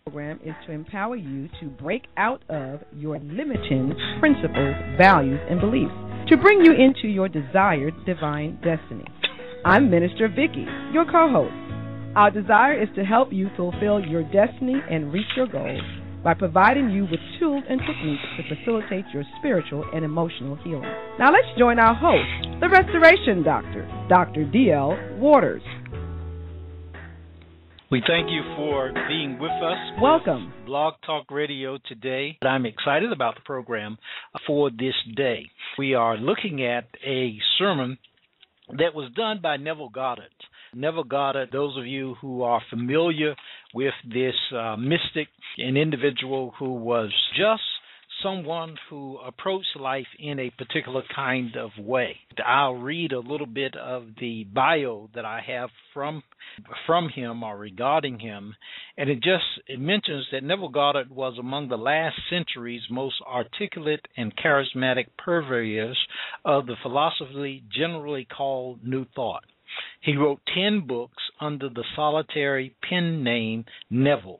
Program is to empower you to break out of your limiting principles, values, and beliefs to bring you into your desired divine destiny. I'm Minister Vicky, your co-host. Our desire is to help you fulfill your destiny and reach your goals by providing you with tools and techniques to facilitate your spiritual and emotional healing. Now let's join our host, the Restoration Doctor, Dr. D.L. Waters. We thank you for being with us. Welcome. With Blog Talk Radio today. I'm excited about the program for this day. We are looking at a sermon that was done by Neville Goddard. Neville Goddard, those of you who are familiar with this mystic, an individual who was just someone who approached life in a particular kind of way. I'll read a little bit of the bio that I have from him or regarding him, and it mentions that Neville Goddard was among the last century's most articulate and charismatic purveyors of the philosophy generally called New Thought. He wrote 10 books under the solitary pen name Neville,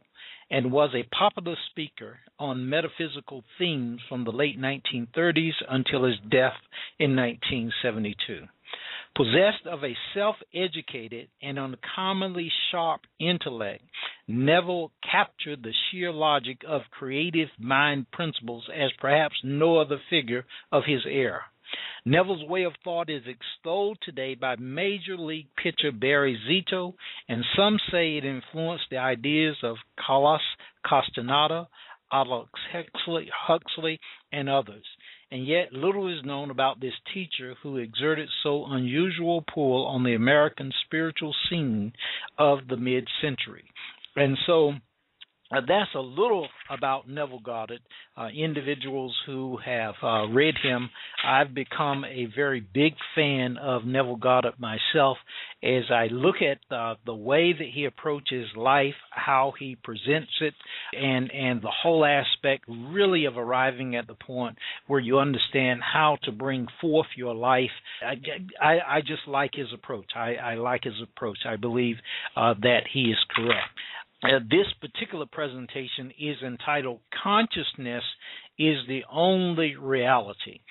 and was a popular speaker on metaphysical themes from the late 1930s until his death in 1972. Possessed of a self-educated and uncommonly sharp intellect, Neville captured the sheer logic of creative mind principles as perhaps no other figure of his era. Neville's way of thought is extolled today by Major League pitcher Barry Zito, and some say it influenced the ideas of Carlos Castaneda, Aldous Huxley, and others. And yet little is known about this teacher who exerted so unusual pull on the American spiritual scene of the mid-century. And so that's a little about Neville Goddard. Individuals who have read him, I've become a very big fan of Neville Goddard myself as I look at the way that he approaches life, how he presents it, and the whole aspect really of arriving at the point where you understand how to bring forth your life. I just like his approach. I like his approach. I believe that he is correct. This particular presentation is entitled Consciousness is the Only Reality.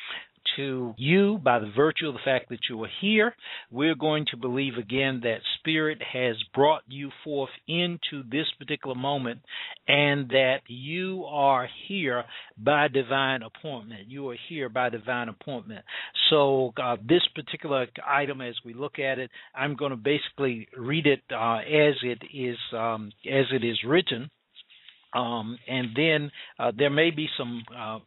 To you, by the virtue of the fact that you are here, we're going to believe again that Spirit has brought you forth into this particular moment and that you are here by divine appointment. You are here by divine appointment. So this particular item, as we look at it, I'm going to basically read it as it is written. And then there may be some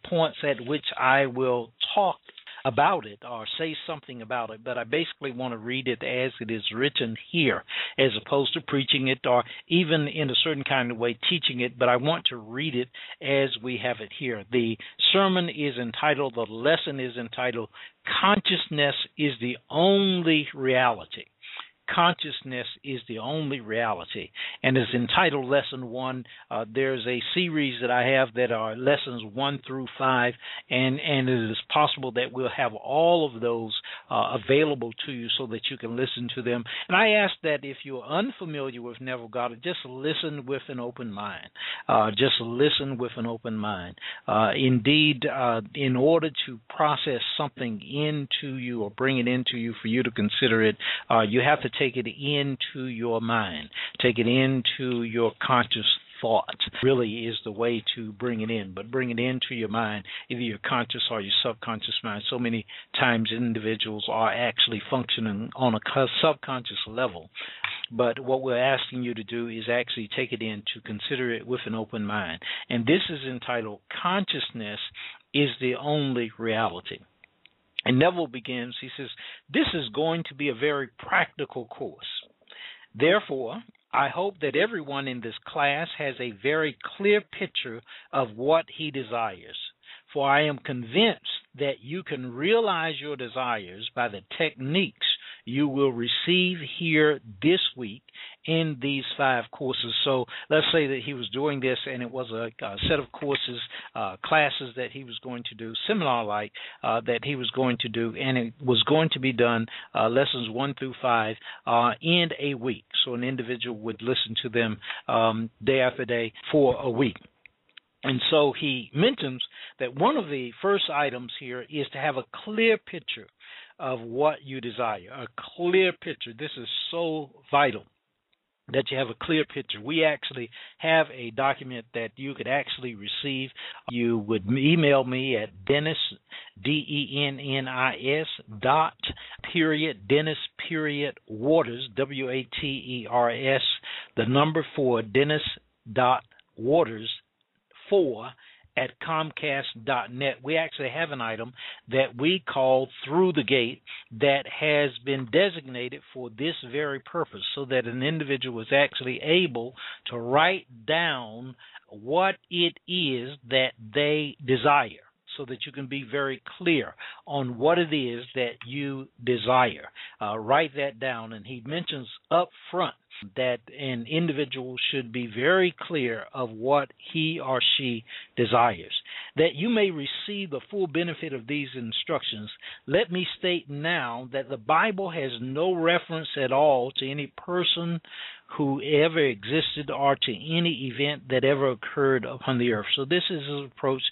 points at which I will talk about it or say something about it, but I basically want to read it as it is written here as opposed to preaching it or even in a certain kind of way teaching it, but I want to read it as we have it here. The sermon is entitled, the lesson is entitled, Consciousness is the Only Reality. Consciousness is the only reality, and is entitled Lesson 1. There's a series that I have that are Lessons 1 through 5, and it is possible that we'll have all of those available to you so that you can listen to them. And I ask that if you're unfamiliar with Neville Goddard, just listen with an open mind. Just listen with an open mind. Indeed, in order to process something into you or bring it into you for you to consider it, you have to take it into your mind. Take it into your conscious thought really is the way to bring it in. But bring it into your mind, either your conscious or your subconscious mind. So many times individuals are actually functioning on a subconscious level. But what we're asking you to do is actually take it in to consider it with an open mind. And this is entitled Consciousness is the Only Reality. And Neville begins, he says, this is going to be a very practical course. Therefore, I hope that everyone in this class has a very clear picture of what he desires. For I am convinced that you can realize your desires by the techniques you will receive here this week in these 5 courses. So let's say that he was doing this and it was a set of courses, classes that he was going to do, seminar-like that he was going to do, and it was going to be done lessons 1 through 5 in a week. So an individual would listen to them day after day for a week. And so he mentions that one of the first items here is to have a clear picture of what you desire, a clear picture. This is so vital that you have a clear picture. We actually have a document that you could actually receive. You would email me at Dennis, DENNIS Dennis Waters, WATERS, the number 4, Dennis.Waters 4 at Comcast.net. We actually have an item that we call Through the Gate that has been designated for this very purpose, so that an individual is actually able to write down what it is that they desire, so that you can be very clear on what it is that you desire. Write that down. And he mentions up front that an individual should be very clear of what he or she desires. That you may receive the full benefit of these instructions, let me state now that the Bible has no reference at all to any person who ever existed or to any event that ever occurred upon the earth. So this is his approach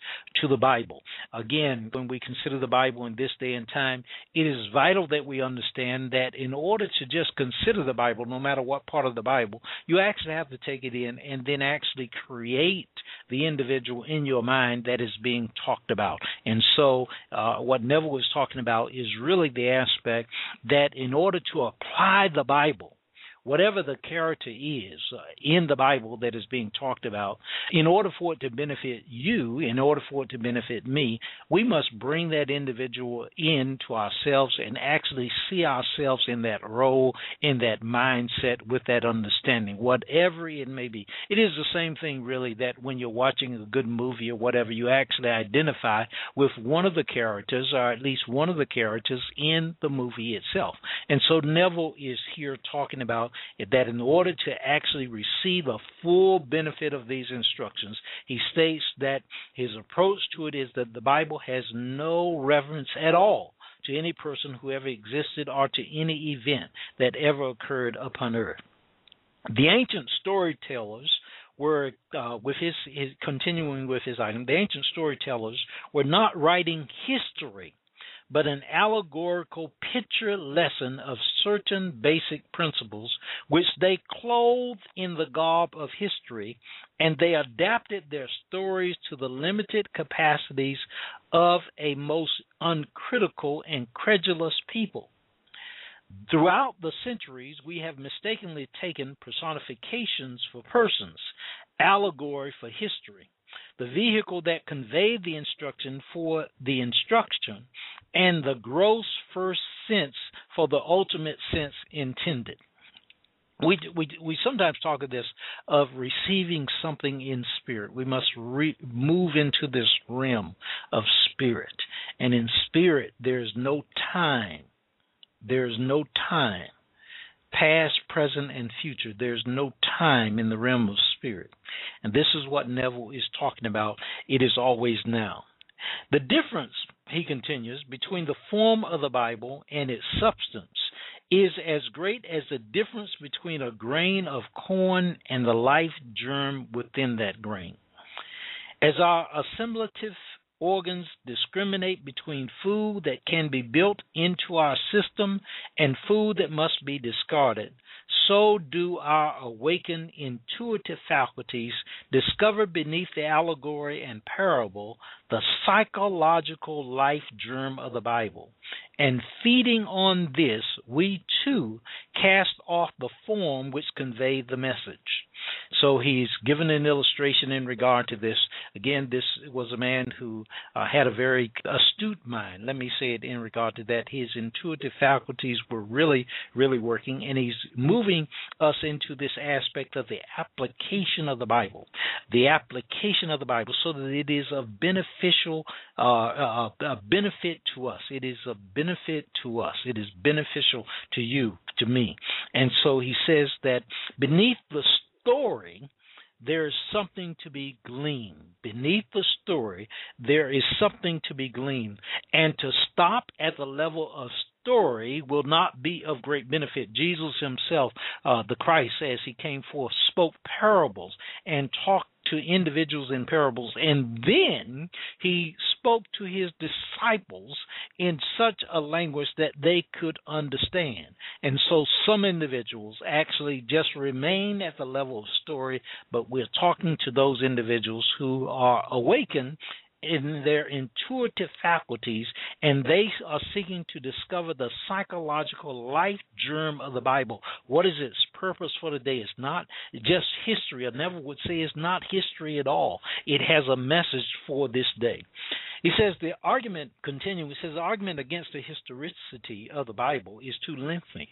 to the Bible. Again, when we consider the Bible in this day and time, it is vital that we understand that in order to just consider the Bible, no matter what part of the Bible, you actually have to take it in and then actually create the individual in your mind that is being talked about. And so what Neville was talking about is really the aspect that in order to apply the Bible, whatever the character is in the Bible that is being talked about, in order for it to benefit you, in order for it to benefit me, we must bring that individual into ourselves and actually see ourselves in that role, in that mindset, with that understanding, whatever it may be. It is the same thing, really, that when you're watching a good movie or whatever, you actually identify with one of the characters, or at least one of the characters in the movie itself. And so Neville is here talking about that in order to actually receive a full benefit of these instructions, he states that his approach to it is that the Bible has no reference at all to any person who ever existed or to any event that ever occurred upon earth. The ancient storytellers were, continuing with his item, the ancient storytellers were not writing history, but an allegorical picture lesson of certain basic principles which they clothed in the garb of history, and they adapted their stories to the limited capacities of a most uncritical and credulous people. Throughout the centuries, we have mistakenly taken personifications for persons, allegory for history, the vehicle that conveyed the instruction for the instruction, and the gross first sense for the ultimate sense intended. We sometimes talk of this, of receiving something in spirit. We must move into this realm of spirit. And in spirit, there's no time. There's no time. Past, present, and future. There's no time in the realm of spirit. And this is what Neville is talking about. It is always now. The difference, he continues, between the form of the Bible and its substance is as great as the difference between a grain of corn and the life germ within that grain. As our assimilative organs discriminate between food that can be built into our system and food that must be discarded, so do our awakened intuitive faculties discover beneath the allegory and parable the psychological life germ of the Bible. And feeding on this, we too cast off the form which conveyed the message. so he's given an illustration in regard to this. Again, this was a man who had a very astute mind. Let me say it in regard to that. His intuitive faculties were really, really working, and he's moving us into this aspect of the application of the Bible. The application of the Bible so that it is of beneficial benefit to us. It is a benefit to us. It is beneficial to you, to me. And so he says that beneath the story, there is something to be gleaned. Beneath the story, there is something to be gleaned. And to stop at the level of story will not be of great benefit. Jesus himself, the Christ, as he came forth, spoke parables and talked to individuals in parables, and then he spoke to his disciples in such a language that they could understand. And so some individuals actually just remain at the level of story, but we're talking to those individuals who are awakened in their intuitive faculties, and they are seeking to discover the psychological life germ of the Bible. What is its purpose for the day? It's not just history. I never would say it's not history at all. It has a message for this day. He says the argument, continuing, he says the argument against the historicity of the Bible is too lengthy.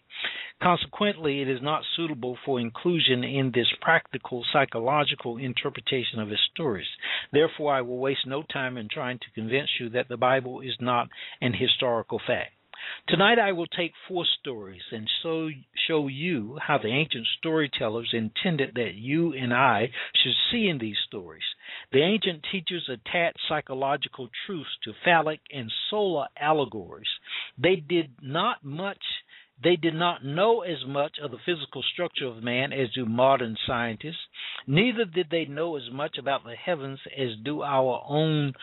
Consequently, it is not suitable for inclusion in this practical psychological interpretation of its stories. Therefore, I will waste no time in trying to convince you that the Bible is not an historical fact. Tonight I will take 4 stories and show you how the ancient storytellers intended that you and I should see in these stories. The ancient teachers attached psychological truths to phallic and solar allegories. They did not know as much of the physical structure of man as do modern scientists. Neither did they know as much about the heavens as do our own